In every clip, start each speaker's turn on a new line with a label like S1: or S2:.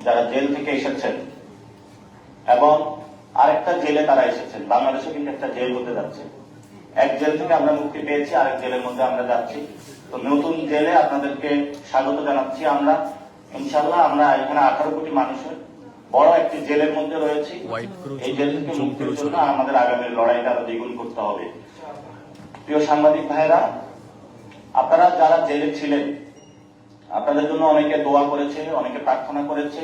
S1: যারা জেল থেকে এসেছেন এবং আরেকটা জেলে তারা এসেছেন। বাংলাদেশে কিন্তু একটা জেল হতে যাচ্ছে। এক জেল থেকে আমরা মুক্তি পেয়েছি, আরেক জেলের মধ্যে আমরা যাচ্ছি। তো নতুন জেলে আপনাদেরকে স্বাগত জানাচ্ছি। আমরা ইনশাল্লাহ আমরা এখানে 18 কোটি মানুষের বড় একটি জেলের মধ্যে রয়েছি। এই জেল থেকে মুক্তির জন্য আমাদের আগামী লড়াইটা আরো দ্বিগুণ করতে হবে। প্রিয় সাংবাদিক ভাইরা, আপনারা যারা জেলে ছিলেন আপনাদের জন্য অনেকে দোয়া করেছে, অনেকে প্রার্থনা করেছে।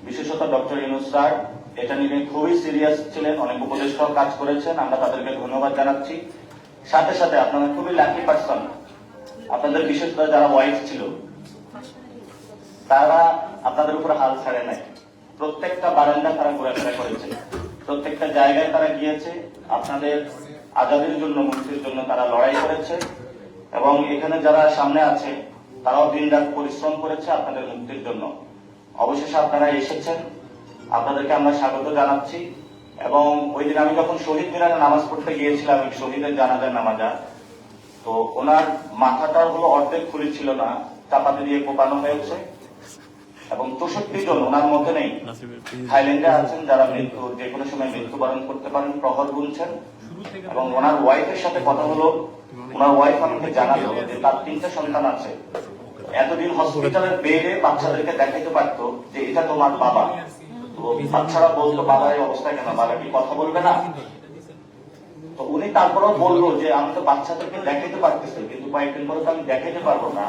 S1: বিশেষত ডক্টর ইউনূস স্যার এটা নিয়ে খুবই সিরিয়াস ছিলেন, অনেক উপদেষ্টাও কাজ করেছেন, আমরা তাদেরকে ধন্যবাদ জানাচ্ছি। সাথে সাথে আপনারা খুবই লাকি পার্সন, আপনাদের বিশেষ করে যারা ওয়াইফ ছিল তারা আপনাদের উপর হাল ছাড়ে নাই। প্রত্যেকটা বারান্দা তারা ঘোরাফেরা করেছে, প্রত্যেকটা জায়গায় তারা গিয়েছে, আপনাদের আজাদির জন্য, মুক্তির জন্য তারা লড়াই করেছে। এবং এখানে যারা সামনে আছে তারাও দিনরাত পরিশ্রম করেছে আপনাদের মুক্তির জন্য। অবশেষে আপনারা এসেছেন, আপনাদেরকে আমরা স্বাগত জানাচ্ছি। এবং ওই দিন আমি যখন শহীদ মিনারে নামাজ পড়তে গিয়েছিলাম, শহীদের জানাজার নামাজা, তো ওনার মাথাটা হলো অর্ধেক খুলি ছিল না, চাপাতি দিয়ে কোপানো হয়েছে। এবং 64 জন ওনার মধ্যে নেই, থাইল্যান্ডে আছেন যারা মৃত্যু যে কোনো সময় মৃত্যুবরণ করতে পারেন, প্রহর গুনছেন। এবং ওনার ওয়াইফের সাথে কথা হলো, ওনার ওয়াইফ আমাকে জানালো যে তার 3টা সন্তান আছে। এতদিন হসপিটালের বেডে বাচ্চাদেরকে দেখাইতে পারতো যে এটা তোমার বাবা, তো বাচ্চারা বলতো বাবার এই অবস্থা কেন, বাবা কি কথা বলবে না? তো উনি তারপরেও বললো যে আমি তো বাচ্চাদেরকে দেখাইতে পারতেছি, কিন্তু কয়েকদিন পরে তো আমি দেখাইতে পারবো না।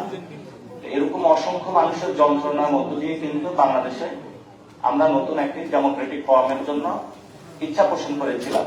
S1: এরকম অসংখ্য মানুষের যন্ত্রণার মধ্য দিয়ে কিন্তু বাংলাদেশে আমরা নতুন একটি ডেমোক্রেটিক ফর্মের জন্য ইচ্ছা পোষণ করেছিলাম।